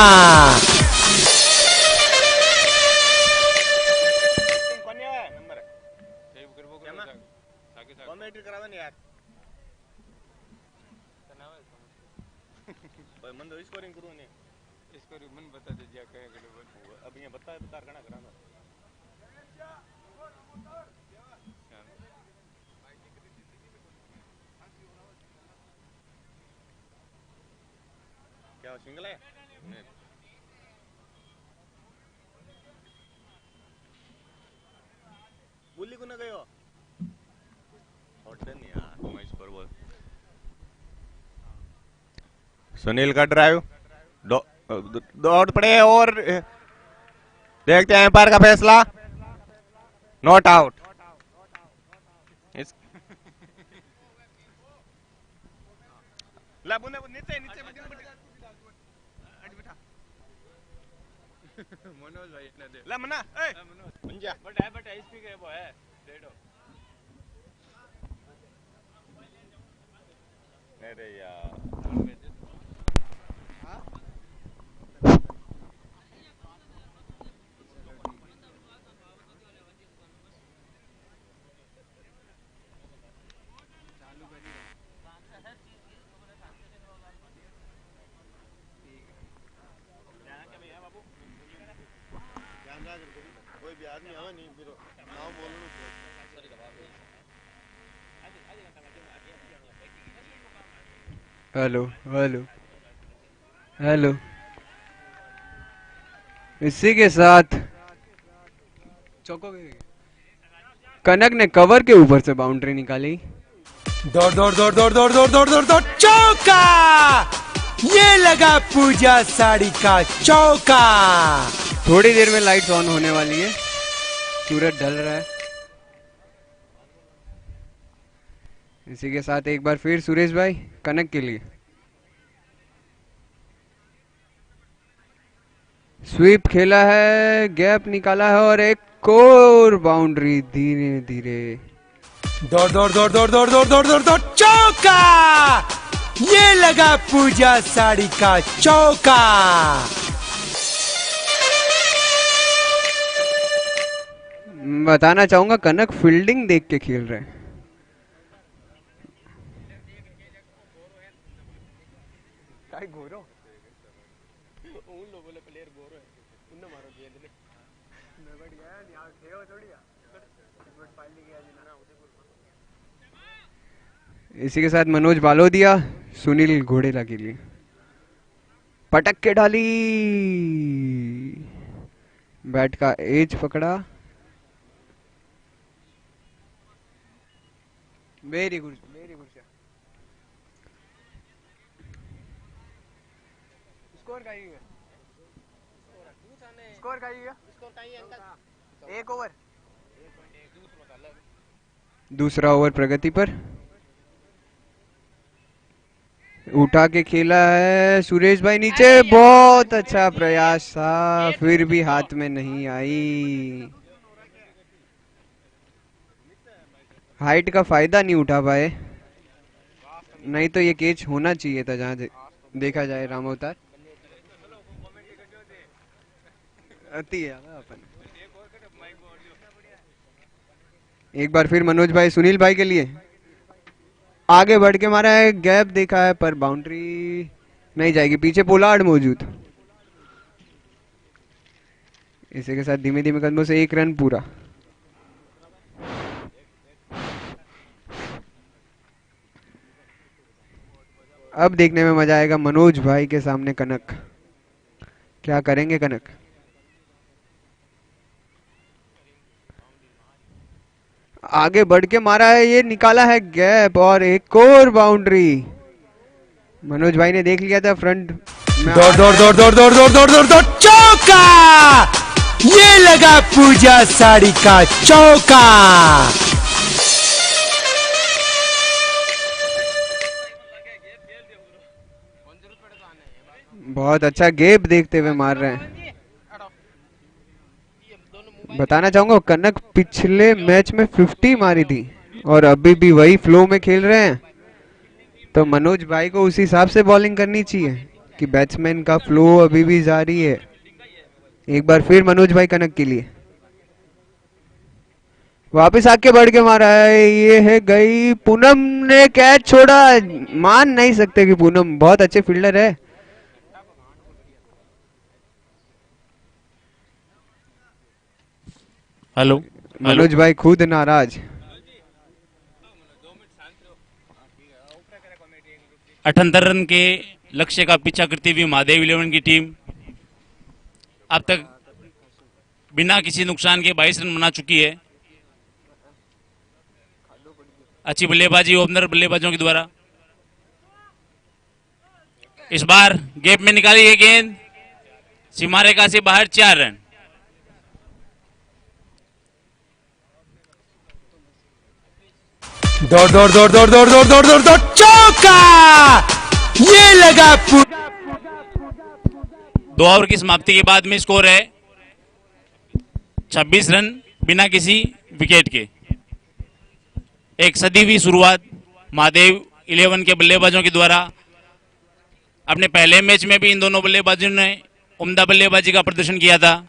स्कोरिंग करूँ नहीं इसको मन बता दीजिए क्या करें अब ये बता करना कराना क्या सिंगल है बुल्ली को ना गयो नहीं यार मैच पर बोल सुनील का ड्राइव दौड़ पड़े और देखते हैं एम्पायर का फैसला नॉट आउट। नीचे नीचे मनोज भाई ने दे ला मना ए मनोज जा बट एचपी के वो है डेडो अरे यार कोई भी आदमी आवा नहीं फिर नाम बोलना हेलो हेलो हेलो। इसी के साथ कनक ने कवर के ऊपर से बाउंड्री निकाली। दौड़ दौड़ दौड़ दौड़ दौड़ दौड़ दौड़ दौड़ दौड़ चौका। ये लगा पूजा साड़ी का चौका। थोड़ी देर में लाइट्स ऑन होने वाली है, सूरज ढल रहा है। इसी के साथ एक बार फिर सुरेश भाई कनक के लिए स्वीप खेला है, गैप निकाला है और एक और बाउंड्री धीरे धीरे। दौड़ दौड़ दौड़ दौड़ दौड़ दौड़ दौड़ दौड़ दौड़ चौका। ये लगा पूजा साड़ी का चौका। बताना चाहूंगा कनक फील्डिंग देख के खेल रहे हैं। इसी के साथ मनोज बालोदिया सुनील घोड़ेला के लिए पटक के डाली, बैट का एज पकड़ा। Very good very good. Score का ही है, स्कोर का ही है, एक ओवर, दूसरा ओवर प्रगति पर। उठा के खेला है सुरेश भाई नीचे, बहुत अच्छा प्रयास था, फिर भी हाथ में नहीं आई। हाइट का फायदा नहीं उठा पाए, नहीं तो ये कैच होना चाहिए था जहां देखा जाए राम अवतार। अति है अपन। एक बार फिर मनोज भाई सुनील भाई के लिए आगे बढ़ के मारा है, गैप देखा है पर बाउंड्री नहीं जाएगी, पीछे पोलार्ड मौजूद। इसी के साथ धीमे धीमे कदमों से 1 रन पूरा। अब देखने में मजा आएगा मनोज भाई के सामने कनक, क्या करेंगे कनक। आगे बढ़ के मारा है, ये निकाला है गैप और एक और बाउंड्री। मनोज भाई ने देख लिया था फ्रंट में। दौड़ दौड़ दौड़ दौड़ दौड़ दौड़ दौड़ दौड़ दौड़ चौका! ये लगा पूजा साड़ी का चौका। बहुत अच्छा गेप देखते हुए मार रहे हैं। बताना चाहूंगा कनक पिछले मैच में 50 मारी थी और अभी भी वही फ्लो में खेल रहे हैं, तो मनोज भाई को उसी हिसाब से बॉलिंग करनी चाहिए कि बैट्समैन का फ्लो अभी भी जारी है। एक बार फिर मनोज भाई कनक के लिए वापस आके बढ़ के मारा है, ये है गई। पूनम ने कैच छोड़ा, मान नहीं सकते कि पूनम बहुत अच्छे फील्डर है। हेलो मनोज भाई खुद नाराज। 78 रन के लक्ष्य का पीछा करती हुई महादेव 11 की टीम अब तक बिना किसी नुकसान के 22 रन बना चुकी है। अच्छी बल्लेबाजी ओपनर बल्लेबाजों के द्वारा। इस बार गैप में निकाली है गेंद, सीमा रेखा से बाहर 4 रन। दौड़ दौड़ दौड़ दौड़ दौड़ दौड़ दौड़ दौड़ दौड़ चौका! ये लगा 2 ओवर की समाप्ति के बाद में स्कोर है 26 रन बिना किसी विकेट के। एक सदी हुई शुरुआत महादेव 11 के बल्लेबाजों के द्वारा। अपने पहले मैच में भी इन दोनों बल्लेबाजों ने उम्दा बल्लेबाजी का प्रदर्शन किया था।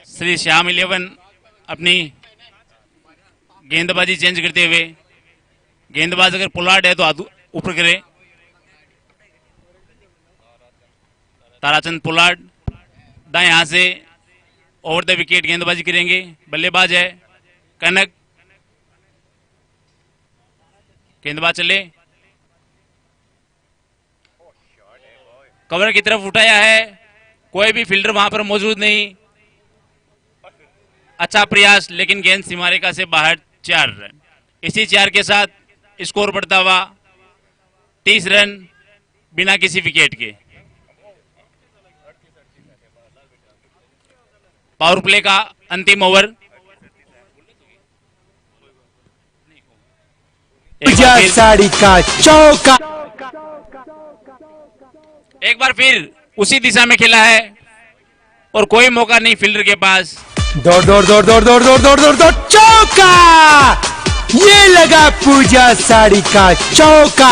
श्री श्याम 11 अपनी गेंदबाजी चेंज करते हुए, गेंदबाज अगर पोलार्ड है तो हाथ ऊपर करे। ताराचंद पोलार्ड दाएं हाथ से ओवर द विकेट गेंदबाजी करेंगे। बल्लेबाज है कनक, गेंदबाज चले, कवर की तरफ उठाया है, कोई भी फील्डर वहां पर मौजूद नहीं। अच्छा प्रयास, लेकिन गेंद सीमा रेखा से बाहर 4 रन। इसी 4 के साथ स्कोर बढ़ता हुआ 30 रन बिना किसी विकेट के। पावर प्ले का अंतिम ओवर। पूजा साड़ी का चौका। एक बार फिर उसी दिशा में खेला है और कोई मौका नहीं फील्डर के पास। दौड़ दौड़ दौड़ दौड़ दौड़ दौड़ दौड़ दौड़ दौड़ चौका! ये लगा पूजा साड़ी का चौका।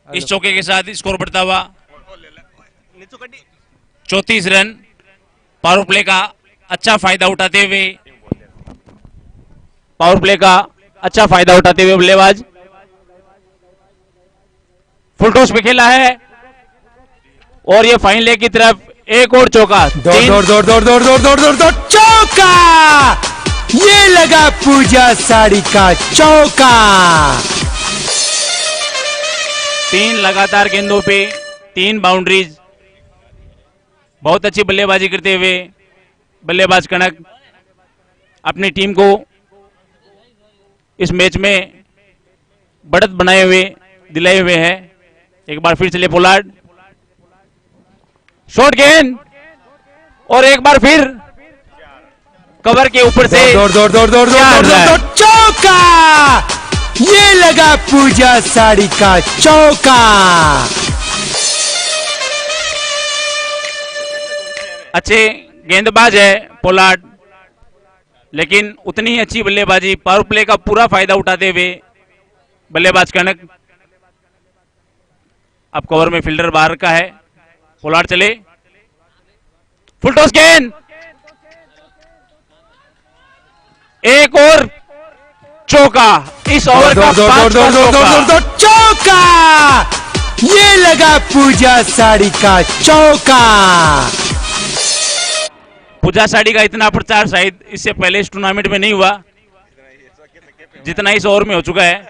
इस चौके के साथ स्कोर बढ़ता हुआ 34 रन। पावर प्ले का अच्छा फायदा उठाते हुए, बल्लेबाज फुल टॉस पे खेला है और ये फाइन लेग की तरफ एक और चौका। दौड़ दौड़ दौड़ दौड़ दौड़ दौड़ दौड़ दौड़ दौड़ चौका! ये लगा पूजा साड़ी का चौका। 3 लगातार गेंदों पे 3 बाउंड्रीज। बहुत अच्छी बल्लेबाजी करते हुए बल्लेबाज कनक अपनी टीम को इस मैच में बढ़त बनाए हुए दिलाए हुए है। एक बार फिर चले पोलार्ड, शॉर्ट गेंद और एक बार फिर कवर के ऊपर से दौड़ दौड़ दौड़ दौड़ दौड़ दौड़ दौड़ चौका! ये लगा पूजा साड़ी का चौका। अच्छे गेंदबाज है पोलार्ड, लेकिन उतनी ही अच्छी बल्लेबाजी, पावर प्ले का पूरा फायदा उठाते हुए बल्लेबाज कनक। अब कवर में फील्डर बाहर का है, पोलार्ड चले, फुल टॉस गेंद, एक और चौका। इस ओवर का पांचवां चौका। चौका, ये लगा पूजा साड़ी का चौका। पूजा साड़ी का इतना प्रचार शायद इससे पहले इस टूर्नामेंट में नहीं हुआ जितना इस ओवर में हो चुका है।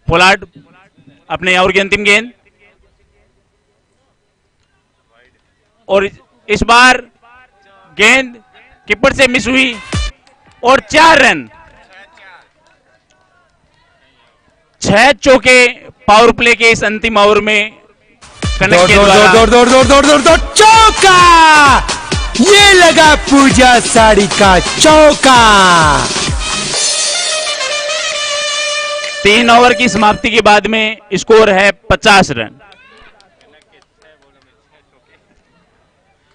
पोलार्ड अपने ओवर की अंतिम गेंद, और इस बार गेंद कीपर से मिस हुई और 4 रन। 6 चौके पावर प्ले के इस अंतिम ओवर में कनक के द्वारा। चौका, ये लगा पूजा साड़ी का चौका। 3 ओवर की समाप्ति के बाद में स्कोर है 50 रन।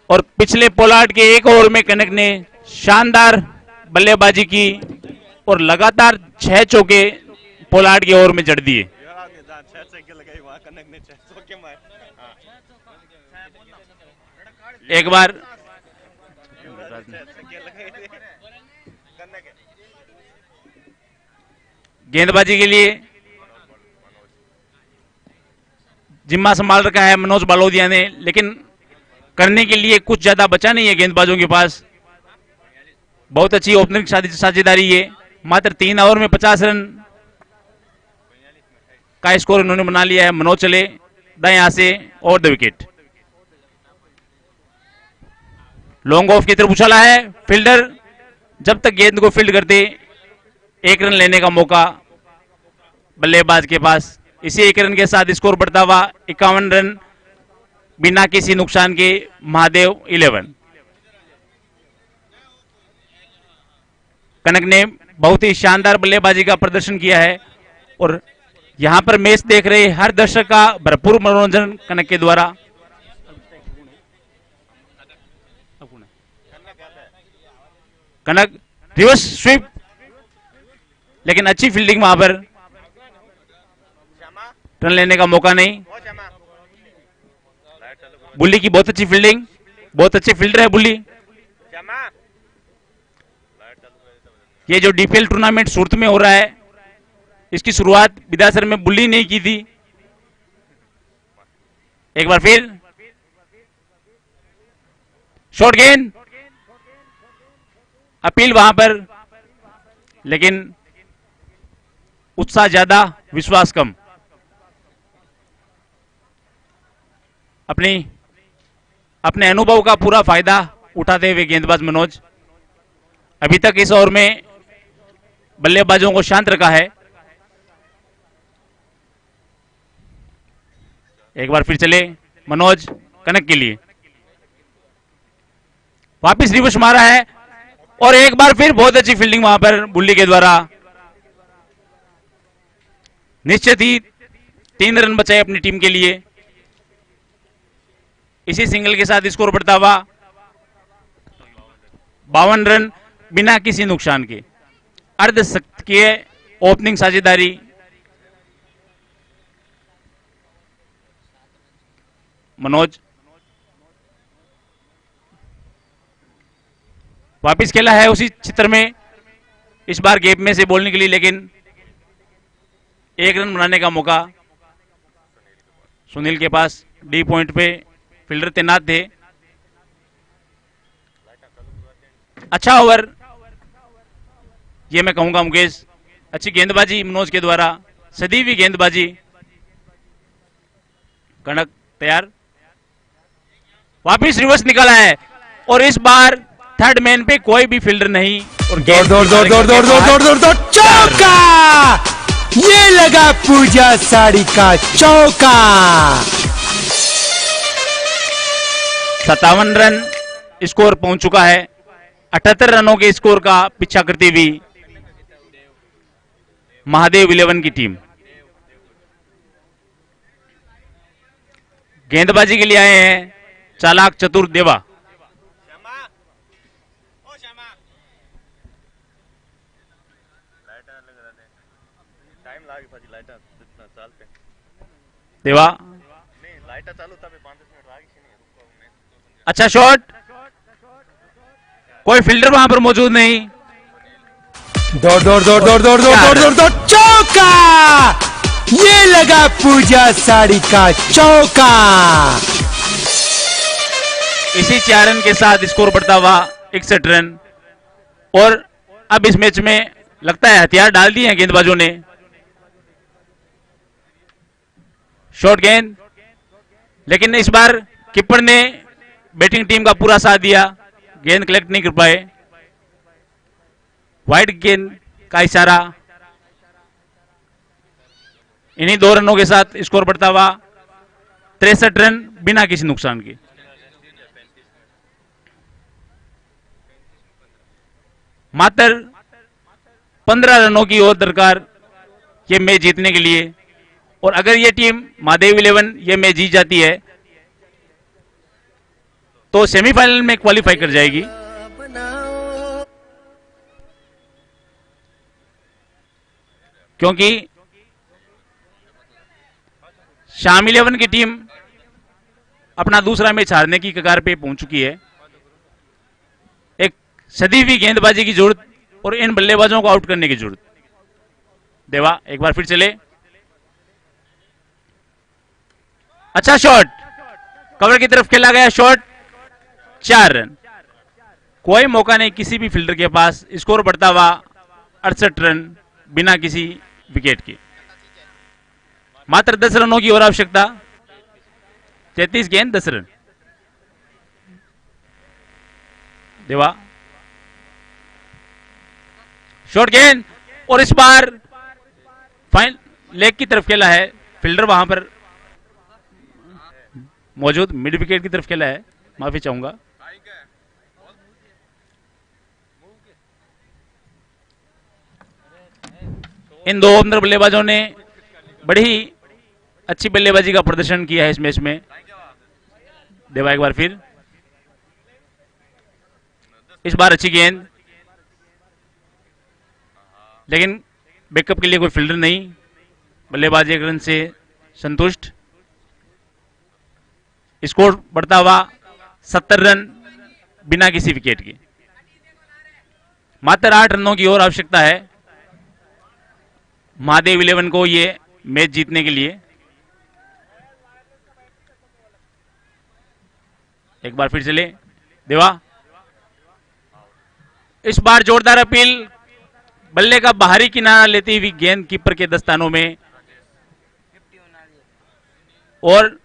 और पिछले पोलार्ड के एक ओवर में कनक ने शानदार बल्लेबाजी की और लगातार 6 चौके पोलार्ड के ओवर में जड़ दिए। एक बार गेंदबाजी के लिए जिम्मा संभाल रखा है मनोज बालोदिया ने, लेकिन करने के लिए कुछ ज्यादा बचा नहीं है गेंदबाजों के पास। बहुत अच्छी ओपनिंग साझेदारी है। मात्र 3 ओवर में 50 रन का स्कोर उन्होंने बना लिया है। मनोज चले दाएं हाथ से over the wicket, long off की तरफ उछाला है। फील्डर जब तक गेंद को फील्ड करते 1 रन लेने का मौका बल्लेबाज के पास। इसी 1 रन के साथ स्कोर बढ़ता हुआ 51 रन बिना किसी नुकसान के महादेव 11। कनक ने बहुत ही शानदार बल्लेबाजी का प्रदर्शन किया है और यहां पर मैच देख रहे हर दर्शक का भरपूर मनोरंजन कनक के द्वारा। कनक रिवर्स स्वीप, लेकिन अच्छी फील्डिंग वहां पर, रन लेने का मौका नहीं। बुल्ली की बहुत अच्छी फील्डिंग, बहुत अच्छे फील्डर है बुल्ली। ये जो डीपीएल टूर्नामेंट सूरत में हो रहा है, इसकी शुरुआत विदासर में बुल्ली ने की थी। एक बार फिर शॉर्ट गेंद, अपील वहां पर, लेकिन उत्साह ज्यादा विश्वास कम। अपने अनुभव का पूरा फायदा उठाते हुए गेंदबाज मनोज अभी तक इस ओवर में बल्लेबाजों को शांत रखा है। एक बार फिर चले मनोज कनक के लिए, वापिस रिवर्स मारा है और एक बार फिर बहुत अच्छी फील्डिंग वहां पर बुल्ली के द्वारा। निश्चित ही 3 रन बचाए अपनी टीम के लिए। इसी सिंगल के साथ स्कोर बढ़ता हुआ 52 रन बिना किसी नुकसान के। अर्धशतकीय ओपनिंग साझेदारी मनोज वापिस खेला है उसी चित्र में, इस बार गैप में से बोलने के लिए, लेकिन 1 रन बनाने का मौका सुनील के पास। डी पॉइंट पे फील्डर तैनात थे। अच्छा ओवर ये मैं कहूंगा मुकेश, अच्छी गेंदबाजी मनोज के द्वारा, सदी हुई गेंदबाजी। कनक तैयार, वापिस रिवर्स निकाला है और इस बार थर्ड मैन पे कोई भी फील्डर नहीं और दौड़ चौका, ये लगा पूजा साड़ी का चौका। 57 रन स्कोर पहुंच चुका है। 78 रनों के स्कोर का पीछा करती हुई महादेव 11 की टीम गेंदबाजी के लिए आए हैं चालाक चतुर देवा। देवा अच्छा शॉट, कोई फील्डर वहां पर मौजूद नहीं। दौड़ दौड़ दौड़ दौड़ दौड़ दौड़ दौड़ दौड़ दौड़ चौका, ये लगा पूजा साड़ी का चौका। इसी 4 रन के साथ स्कोर बढ़ता हुआ 61 रन। और अब इस मैच में लगता है हथियार डाल दिए हैं गेंदबाजों ने। शॉर्ट गेंद, लेकिन इस बार कीपर ने बैटिंग टीम का पूरा साथ दिया, गेंद कलेक्ट नहीं कर पाए। वाइड गेंद का इशारा। इन्हीं 2 रनों के साथ स्कोर बढ़ता हुआ 63 रन बिना किसी नुकसान के। मात्र 15 रनों की और दरकार ये मैच जीतने के लिए। और अगर ये टीम महादेव 11 ये मैच जीत जाती है तो सेमीफाइनल में क्वालिफाई कर जाएगी। क्योंकि शाम 11 की टीम अपना दूसरा मैच हारने की कगार पे पहुंच चुकी है। एक सदी हुई गेंदबाजी की जरूरत और इन बल्लेबाजों को आउट करने की जरूरत। देवा एक बार फिर चले, अच्छा शॉट, कवर की तरफ खेला गया शॉट, 4 रन। कोई मौका नहीं किसी भी फील्डर के पास। स्कोर बढ़ता हुआ 68 रन बिना किसी विकेट के। मात्र 10 रनों की और आवश्यकता। 33 गेंद 10 रन। देवा शॉर्ट गेंद, और इस बार फाइन लेग की तरफ खेला है। फील्डर वहां पर मौजूद, मिड विकेट की तरफ खेला है, माफी चाहूंगा। इन 2 ओपनर बल्लेबाजों ने बड़ी ही अच्छी बल्लेबाजी का प्रदर्शन किया है इस मैच में। देवा एक बार फिर, इस बार अच्छी गेंद, लेकिन बैकअप के लिए कोई फील्डर नहीं। बल्लेबाज 1 रन से संतुष्ट। स्कोर बढ़ता हुआ 70 रन बिना किसी विकेट के। मात्र 8 रनों की और आवश्यकता है महादेव 11 को ये मैच जीतने के लिए। एक बार फिर चले देवा, इस बार जोरदार अपील, बल्ले का बाहरी किनारा लेती हुई गेंद कीपर के दस्तानों में। और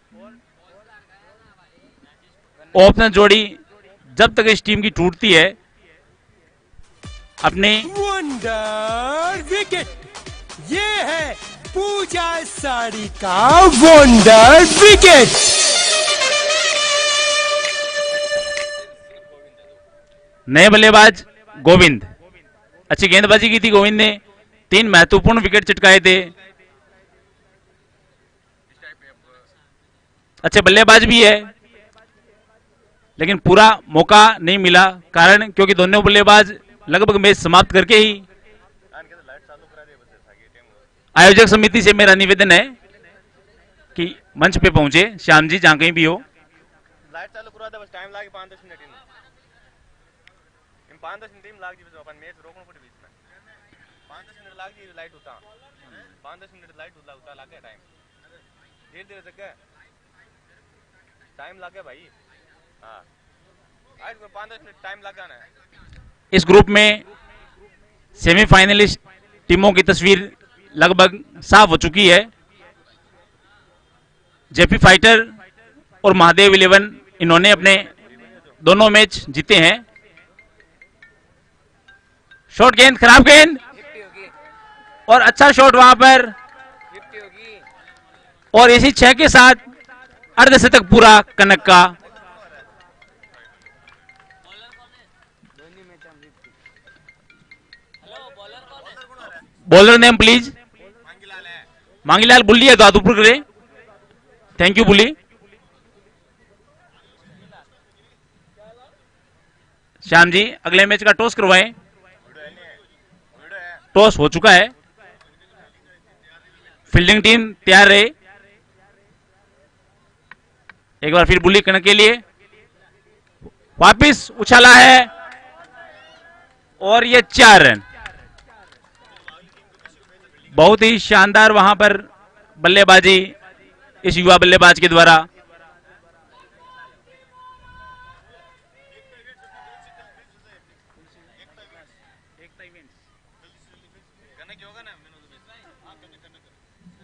ओपनर जोड़ी जब तक इस टीम की टूटती है अपने वंडर विकेट, ये है पूजा साड़ी का वंडर विकेट। नए बल्लेबाज गोविंद, अच्छी गेंदबाजी की थी गोविंद ने। 3 महत्वपूर्ण विकेट चटकाए थे। अच्छे बल्लेबाज भी है, लेकिन पूरा मौका नहीं मिला। कारण क्योंकि दोनों बल्लेबाज लगभग मैच समाप्त करके ही। आयोजक समिति से मेरा निवेदन है कि मंच पे पहुंचे श्याम जी, जहां कहीं भी हो। लाइट चालू करा दे, बस टाइम लागे 5-10 मिनट इन 5-10 मिनट टाइम लाग जी, बस अपन मैच रोकना पड़े बीच में। 5-10 मिनट लाग जी, लाइट होता 5-10 मिनट लाइट होता लागे टाइम धीरे धीरे जगह टाइम लागे भाई। हाँ आज 5-10 मिनट टाइम लगा ना। इस ग्रुप में सेमीफाइनलिस्ट टीमों की तस्वीर लगभग साफ हो चुकी है। जेपी फाइटर और महादेव 11 इन्होंने अपने दोनों मैच जीते हैं। शॉट गेंद, खराब गेंद, और अच्छा शॉट वहां पर। और इसी 6 के साथ अर्धशतक पूरा कनक का। Bowler name please. Mangilal Bulli है, तो हाथ ऊपर करें। Thank you Bulli. श्याम जी अगले मैच का टॉस करवाएं। टॉस हो चुका है, फील्डिंग टीम तैयार रहे। एक बार फिर बुली करने के लिए वापिस उछाला है और ये 4 रन। बहुत ही शानदार वहां पर बल्लेबाजी इस युवा बल्लेबाज के द्वारा।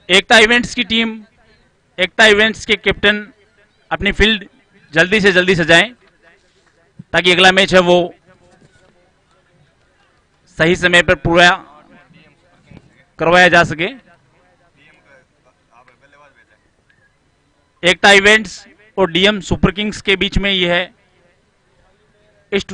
एकता इवेंट्स की टीम, एकता इवेंट्स के कैप्टन अपनी फील्ड जल्दी से जल्दी सजाएं ताकि अगला मैच है वो सही समय पर पूरा करवाया जा सके। एकता इवेंट्स और डीएम सुपर किंग्स के बीच में यह है इस